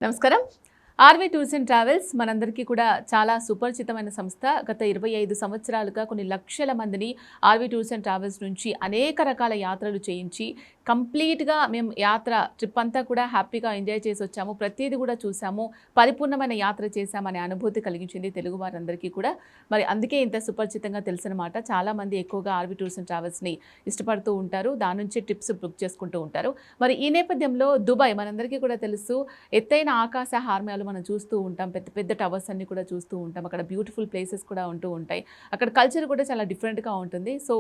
నమస్కారం. RV tours and travels మనందరికీ కూడా చాలా సుపరిచితమైన సంస్థ. గత 25 సంవత్సరాలుగా కొన్ని లక్షల మందిని ఆర్వీ టూర్స్ అండ్ ట్రావెల్స్ నుంచి అనేక రకాల యాత్రలు చేయించి కంప్లీట్గా మేము యాత్ర ట్రిప్ అంతా కూడా హ్యాపీగా ఎంజాయ్ చేసి వచ్చాము, ప్రతిదీ కూడా చూసాము, పరిపూర్ణమైన యాత్ర చేశామనే అనుభూతి కలిగించింది తెలుగు వారందరికీ కూడా. మరి అందుకే ఇంత సుపరిచితంగా తెలిసినమాట. చాలామంది ఎక్కువగా ఆర్వీ టూర్స్ అండ్ ట్రావెల్స్ని ఇష్టపడుతూ ఉంటారు, దాని నుంచి ట్రిప్స్ బుక్ చేసుకుంటూ ఉంటారు. మరి ఈ నేపథ్యంలో దుబాయ్ మనందరికీ కూడా తెలుసు, ఎత్తైన ఆకాశ హార్మ్యాలు మనం చూస్తూ ఉంటాం, పెద్ద పెద్ద టవర్స్ అన్ని కూడా చూస్తూ ఉంటాం, అక్కడ బ్యూటిఫుల్ ప్లేసెస్ కూడా ఉంటూ ఉంటాయి, అక్కడ కల్చర్ కూడా చాలా డిఫరెంట్గా ఉంటుంది. సో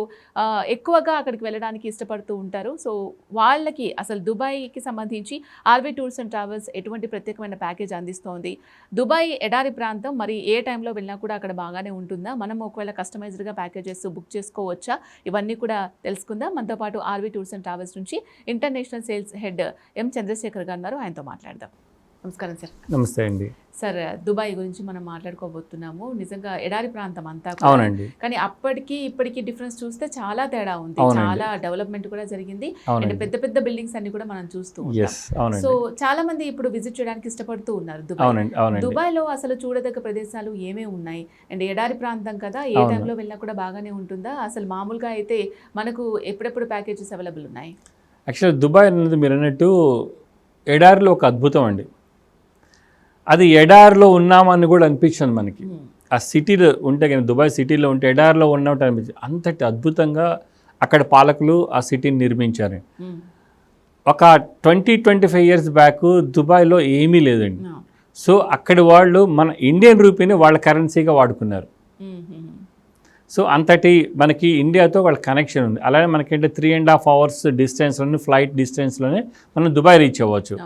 ఎక్కువగా అక్కడికి వెళ్ళడానికి ఇష్టపడుతూ ఉంటారు. సో వాళ్ళకి అసలు దుబాయ్కి సంబంధించి ఆర్వీ టూర్స్ అండ్ ట్రావెల్స్ ఎటువంటి ప్రత్యేకమైన ప్యాకేజ్ అందిస్తోంది, దుబాయ్ ఎడారి ప్రాంతం మరి ఏ టైంలో వెళ్ళినా కూడా అక్కడ బాగానే ఉంటుందా, మనం ఒకవేళ కస్టమైజ్డ్గా ప్యాకేజెస్ బుక్ చేసుకోవచ్చా, ఇవన్నీ కూడా తెలుసుకుందాం. మనతో పాటు ఆర్వీ టూర్స్ అండ్ ట్రావెల్స్ నుంచి ఇంటర్నేషనల్ సేల్స్ హెడ్ ఎం చంద్రశేఖర్ గారు ఉన్నారు, ఆయనతో మాట్లాడదాం. నమస్కారం సార్. నమస్తే అండి. సార్, దుబాయ్ గురించి మనం మాట్లాడుకోబోతున్నాము. నిజంగా ఎడారి ప్రాంతం అంతా, అవునండి, కానీ అప్పటికి ఇప్పటికి డిఫరెన్స్ చూస్తే చాలా తేడా ఉంది, చాలా డెవలప్మెంట్ కూడా జరిగింది, అండ్ పెద్ద పెద్ద బిల్డింగ్స్ అన్ని కూడా మనం చూస్తూ ఉంటాం. సో చాలా మంది ఇప్పుడు విజిట్ చేయడానికి ఇష్టపడుతూ ఉన్నారు దుబాయ్. దుబాయ్ లో అసలు చూడదగ్గ ప్రదేశాలు ఏమేమి ఉన్నాయి, అండ్ ఎడారి ప్రాంతం కదా, ఏ టైంలో వెళ్ళినా కూడా బాగానే ఉంటుందా, అసలు మామూలుగా అయితే మనకు ఎప్పుడెప్పుడు ప్యాకేజెస్ అవైలబుల్ ఉన్నాయి? యాక్చువల్లీ దుబాయ్ అనేది మీరు అన్నట్టు ఎడారిలో ఒక అద్భుతం అండి. అది ఎడారిలో ఉన్నామని కూడా అనిపించింది మనకి. ఆ సిటీలో ఉంటే కానీ, దుబాయ్ సిటీలో ఉంటే ఎడారిలో ఉన్నట్టు అనిపించింది. అంతటి అద్భుతంగా అక్కడ పాలకులు ఆ సిటీని నిర్మించారు. ఒక 20-25 ఇయర్స్ బ్యాక్ దుబాయ్లో ఏమీ లేదండి. సో అక్కడి వాళ్ళు మన ఇండియన్ రూపీని వాళ్ళ కరెన్సీగా వాడుకున్నారు. సో అంతటి మనకి ఇండియాతో వాళ్ళ కనెక్షన్ ఉంది. అలాగే మనకేంటే 3.5 hours డిస్టెన్స్లోనే, ఫ్లైట్ డిస్టెన్స్లోనే మనం దుబాయ్ రీచ్ అవ్వచ్చు.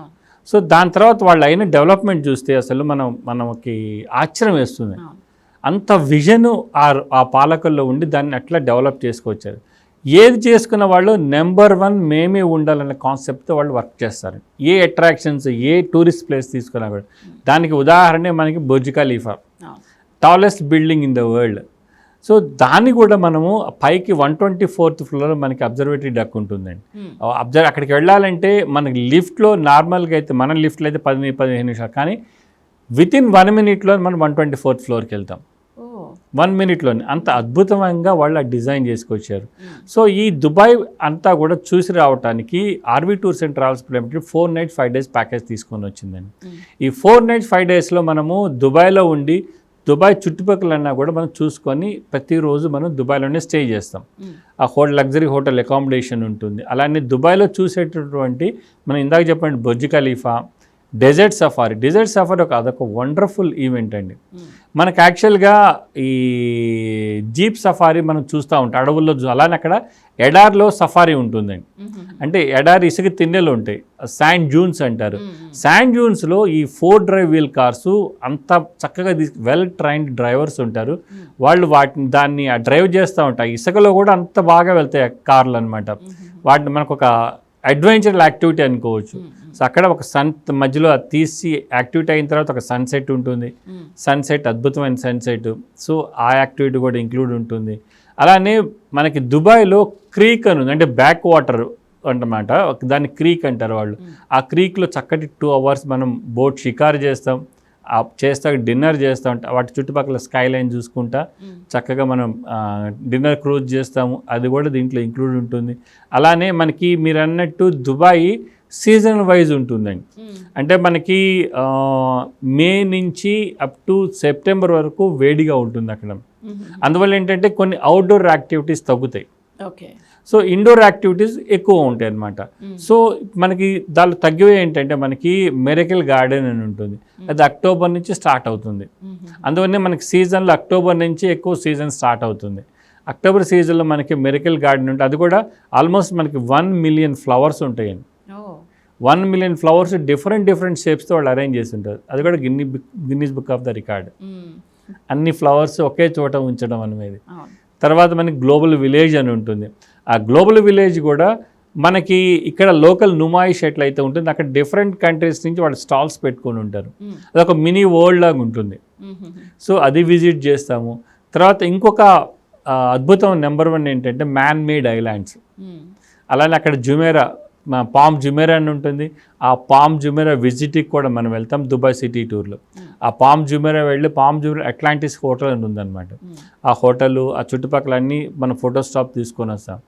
సో దాని తర్వాత వాళ్ళు అయిన డెవలప్మెంట్ చూస్తే అసలు మనకి ఆశ్చర్యం వేస్తుంది. అంత విజన్ ఆ పాలకుల్లో ఉండి దాన్ని అట్లా డెవలప్ చేసుకొచ్చారు. ఏది చేసుకున్న వాళ్ళు నెంబర్ 1 మేమే ఉండాలనే కాన్సెప్ట్తో వాళ్ళు వర్క్ చేస్తారు. ఏ అట్రాక్షన్స్, ఏ టూరిస్ట్ ప్లేస్ తీసుకున్నా కూడా. దానికి ఉదాహరణే మనకి Burj Khalifa, tallest building in the world. So దాన్ని కూడా మనము పైకి 124th ఫ్లోర్లో మనకి అబ్జర్వేటరీ డక్ ఉంటుందండి. అక్కడికి వెళ్ళాలంటే మనకి లిఫ్ట్లో నార్మల్గా అయితే మన లిఫ్ట్లో అయితే 10-15 నిమిషాలు, కానీ వితిన్ 1 minute మనం 124th ఫ్లోర్కి వెళ్తాం. 1 minute అంత అద్భుతంగా వాళ్ళు డిజైన్ చేసుకొచ్చారు. సో ఈ దుబాయ్ అంతా కూడా చూసి రావడానికి RV tours and travels 4 nights 5 days package తీసుకొని వచ్చిందండి. ఈ 4 nights 5 daysలో మనము దుబాయ్లో ఉండి దుబాయ్ చుట్టుపక్కలన్నా కూడా మనం చూసుకొని ప్రతిరోజు మనం దుబాయ్లోనే స్టే చేస్తాం. ఆ లగ్జరీ హోటల్ అకామిడేషన్ ఉంటుంది. అలానే దుబాయ్లో చూసేటటువంటి మనం ఇందాక చెప్పండి బుర్జ్ ఖలీఫా, డెజర్ట్ సఫారీ అదొక వండర్ఫుల్ ఈవెంట్ అండి. మనకు యాక్చువల్గా ఈ జీప్ సఫారీ మనం చూస్తూ ఉంటాం అడవుల్లో. అలానే అక్కడ ఎడార్లో సఫారీ ఉంటుందండి. అంటే ఎడారి ఇసుక తిన్నెలు ఉంటాయి, శాండ్ డ్యూన్స్ అంటారు. శాండ్ డ్యూన్స్లో ఈ 4-wheel కార్స్ అంత చక్కగా వెల్ ట్రైన్డ్ డ్రైవర్స్ ఉంటారు. వాళ్ళు దాన్ని డ్రైవ్ చేస్తూ ఉంటారు. ఇసుకలో కూడా అంత బాగా వెళ్తాయి కార్లు అనమాట. వాటిని మనకు ఒక అడ్వెంచరల్ యాక్టివిటీ అనుకోవచ్చు. సో అక్కడ ఒక మధ్యలో తీసి యాక్టివిటీ అయిన తర్వాత ఒక సన్సెట్ ఉంటుంది. సన్సెట్ అద్భుతమైన సన్సెట్. సో ఆ యాక్టివిటీ కూడా ఇంక్లూడ్ ఉంటుంది. అలానే మనకి దుబాయ్లో క్రీక్ అని ఉంది, అంటే బ్యాక్ వాటర్ అన్నమాట, దాన్ని క్రీక్ అంటారు వాళ్ళు. ఆ క్రీక్లో చక్కటి 2 hours మనం బోట్ షికారు చేస్తాం, డిన్నర్ చేస్తూ ఉంటాం. వాటి చుట్టుపక్కల స్కై లైన్ చూసుకుంటా చక్కగా మనం డిన్నర్ క్రూజ్ చేస్తాము. అది కూడా దీంట్లో ఇంక్లూడ్ ఉంటుంది. అలానే మనకి మీరు అన్నట్టు దుబాయ్ సీజనల్ వైజ్ ఉంటుందండి. అంటే మనకి మే నుంచి అప్ టు సెప్టెంబర్ వరకు వేడిగా ఉంటుంది అక్కడ. అందువల్ల ఏంటంటే కొన్ని అవుట్డోర్ యాక్టివిటీస్ తగ్గుతాయి, సో ఇండోర్ యాక్టివిటీస్ ఎక్కువ ఉంటాయి అన్నమాట. సో మనకి దానిలో తగ్గివే ఏంటంటే మనకి మిరకిల్ గార్డెన్ అని ఉంటుంది, అది అక్టోబర్ నుంచి స్టార్ట్ అవుతుంది. అందువల్లనే మనకి సీజన్లో అక్టోబర్ నుంచి ఎక్కువ సీజన్ స్టార్ట్ అవుతుంది. అక్టోబర్ సీజన్లో మనకి మిరకిల్ గార్డెన్ ఉంటుంది. అది కూడా ఆల్మోస్ట్ మనకి 1 million flowers ఉంటాయండి. 1 million flowers డిఫరెంట్ షేప్స్తో వాళ్ళు అరేంజ్ చేసి ఉంటారు. అది కూడా Guinness book of the record. అన్ని ఫ్లవర్స్ ఒకే చోట ఉంచడం అనేది. తర్వాత మనకి గ్లోబల్ విలేజ్ అని ఉంటుంది. ఆ గ్లోబల్ విలేజ్ కూడా మనకి ఇక్కడ లోకల్ నుమాయిష్ ఎట్లయితే ఉంటుంది, అక్కడ డిఫరెంట్ కంట్రీస్ నుంచి వాళ్ళు స్టాల్స్ పెట్టుకొని ఉంటారు. అదొక మినీ వరల్డ్ లాగా ఉంటుంది. సో అది విజిట్ చేస్తాము. తర్వాత ఇంకొక అద్భుతం నెంబర్ 1 ఏంటంటే మ్యాన్ మేడ్ ఐలాండ్స్. అలానే అక్కడ జుమేరా మా పామ్ జుమేరా అని ఉంటుంది. ఆ పామ్ జుమేరా విజిట్కి కూడా మనం వెళ్తాం దుబాయ్ సిటీ టూర్లో. ఆ పామ్ జుమేరా వెళ్ళి పామ్ జుమేరా అట్లాంటిస్ హోటల్ అని ఉందన్నమాట. ఆ హోటల్ ఆ చుట్టుపక్కల అన్నీ మనం ఫోటో స్టాప్ తీసుకొని వస్తాం.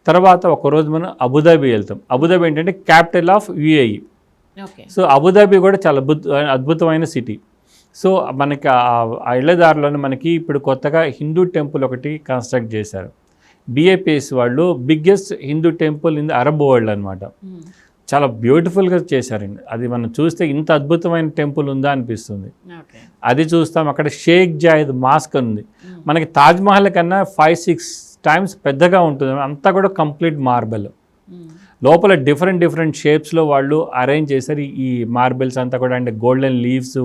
తర్వాత ఒకరోజు మనం అబుదాబి వెళ్తాం. అబుదాబి ఏంటంటే capital of UAE. So Abu Dhabi కూడా చాలా అద్భుతమైన సిటీ. సో మనకి ఆ ఇళ్ళదారిలోనే మనకి ఇప్పుడు కొత్తగా హిందూ టెంపుల్ ఒకటి కన్స్ట్రక్ట్ చేశారు. బిఏపిఎస్ వాళ్ళు biggest Hindu temple in the Arab world అనమాట. చాలా బ్యూటిఫుల్గా చేశారండి. అది మనం చూస్తే ఇంత అద్భుతమైన టెంపుల్ ఉందా అనిపిస్తుంది. అది చూస్తాం. అక్కడ షేక్ జాయిద్ మాస్క్ ఉంది. మనకి తాజ్మహల్ కన్నా 5-6 టైమ్స్ పెద్దగా ఉంటుంది. అంతా కూడా కంప్లీట్ మార్బల్. లోపల డిఫరెంట్ షేప్స్లో వాళ్ళు అరేంజ్ చేశారు ఈ మార్బుల్స్ అంతా కూడా. అంటే గోల్డెన్ లీవ్స్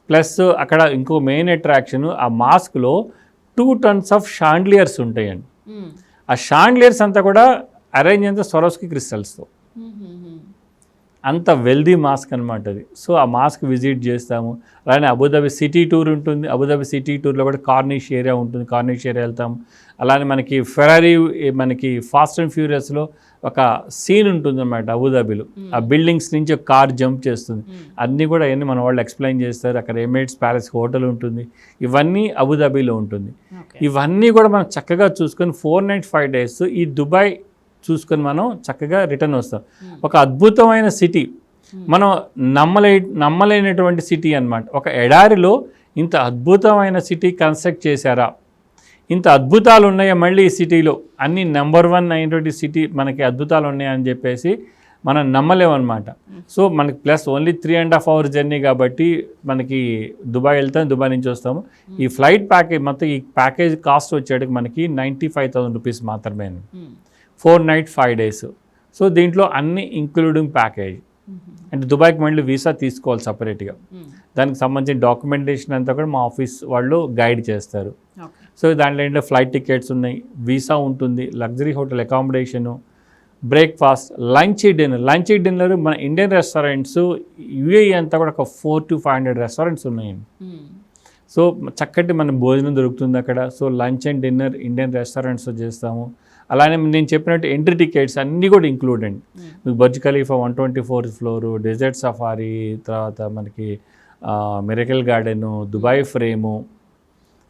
ప్లస్ అక్కడ ఇంకో మెయిన్ అట్రాక్షన్, ఆ మాస్క్లో 2 tons ఆఫ్ షాండ్లియర్స్ ఉంటాయండి. ఆ షాండ్లియర్స్ అంతా కూడా అరేంజ్ అంతా స్వరోస్కి క్రిస్టల్స్తో. అంత వెల్దీ మాస్క్ అనమాట అది. సో ఆ మాస్క్ విజిట్ చేస్తాము. అలానే అబుదాబి సిటీ టూర్ ఉంటుంది. అబుదాబి సిటీ టూర్లో కూడా కార్నిష్ ఏరియా ఉంటుంది. కార్నిష్ ఏరియా వెళ్తాము. అలానే మనకి ఫెరారీ, మనకి ఫాస్ట్ అండ్ ఫ్యూరియస్లో ఒక సీన్ ఉంటుంది అన్నమాట అబుదాబిలో. ఆ బిల్డింగ్స్ నుంచి ఒక కార్ జంప్ చేస్తుంది. అన్నీ కూడా అవన్నీ మన వాళ్ళు ఎక్స్ప్లెయిన్ చేస్తారు. అక్కడ ఎమిరేట్స్ ప్యాలెస్ హోటల్ ఉంటుంది. ఇవన్నీ అబుదాబిలో ఉంటుంది. ఇవన్నీ కూడా మనం చక్కగా చూసుకొని 4 nights 5 days ఈ దుబాయ్ చూసుకొని మనం చక్కగా రిటర్న్ వస్తాం. ఒక అద్భుతమైన సిటీ, మనం నమ్మలేనటువంటి సిటీ అన్నమాట. ఒక ఎడారిలో ఇంత అద్భుతమైన సిటీ కన్స్ట్రక్ట్ చేశారా, ఇంత అద్భుతాలు ఉన్నాయా మళ్ళీ ఈ సిటీలో, అన్ని నెంబర్ 1 అయినటువంటి సిటీ మనకి అద్భుతాలు ఉన్నాయని చెప్పేసి మనం నమ్మలేమన్నమాట. సో మనకి ప్లస్ ఓన్లీ 3.5 hours జర్నీ కాబట్టి మనకి దుబాయ్ వెళ్తాం, దుబాయ్ నుంచి వస్తాము. ఈ ఫ్లైట్ ప్యాకేజ్ మొత్తం ఈ ప్యాకేజ్ కాస్ట్ వచ్చేటికి మనకి 95,000 rupees మాత్రమే. 4 nights 5 days. సో దీంట్లో అన్ని ఇంక్లూడింగ్ ప్యాకేజ్. అంటే దుబాయ్కి మళ్ళీ వీసా తీసుకోవాలి సపరేట్గా. దానికి సంబంధించిన డాక్యుమెంటేషన్ అంతా కూడా మా ఆఫీస్ వాళ్ళు గైడ్ చేస్తారు. సో దాంట్లో ఏంటంటే ఫ్లైట్ టికెట్స్ ఉన్నాయి, వీసా ఉంటుంది, luxury hotel accommodation, breakfast, lunch dinner. మన ఇండియన్ రెస్టారెంట్స్ యూఏఈ అంతా కూడా ఒక 400 to 500 రెస్టారెంట్స్ ఉన్నాయండి. సో చక్కటి మన భోజనం దొరుకుతుంది అక్కడ. So lunch and dinner Indian restaurants చేస్తాము. అలానే నేను చెప్పినట్టు ఎంట్రీ టికెట్స్ అన్నీ కూడా ఇంక్లూడ్ అండి. మీకు బర్జ్ ఖలీఫా 124th floor, డెజర్ట్ సఫారీ, తర్వాత మనకి మిరకల్ గార్డెను, దుబాయ్ ఫ్రేము,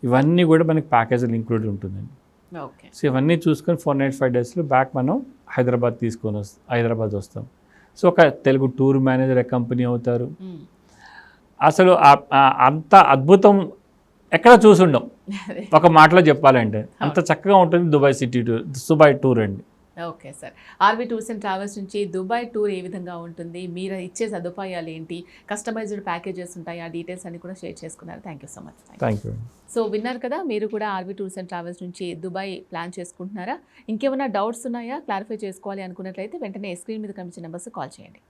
ఇవన్నీ కూడా మనకి ప్యాకేజీలు ఇంక్లూడ్ ఉంటుందండి. సో ఇవన్నీ చూసుకొని 4 nights 5 days బ్యాక్ మనం హైదరాబాద్ వస్తాం. సో ఒక తెలుగు టూర్ మేనేజర్ కంపెనీ అవుతారు. అసలు అంత అద్భుతం ఎక్కడ చూసుండం ఒక మాటలో చెప్పాలంటే. అంత చక్కగా ఉంటుంది దుబాయ్ టూర్ అండి. Okay sir, RV tours and travels నుంచి దుబాయ్ టూర్ ఏ విధంగా ఉంటుంది, మీరు ఇచ్చే సదుపాయాలు ఏంటి, కస్టమైజ్డ్ ప్యాకేజెస్ ఉంటాయి, ఆ డీటెయిల్స్ అన్ని కూడా షేర్ చేసుకున్నారు. Thank you so much. Thank you. So విన్నారు కదా, మీరు కూడా ఆర్వి టూర్స్ అండ్ ట్రావెల్స్ నుంచి దుబాయ్ ప్లాన్ చేసుకుంటున్నారా? ఇంకేమైనా డౌట్స్ ఉన్నాయా, క్లారిఫై చేసుకోవాలి అనుకున్నట్లయితే వెంటనే స్క్రీన్ మీద కనిపించే నెంబర్స్ కాల్ చేయండి.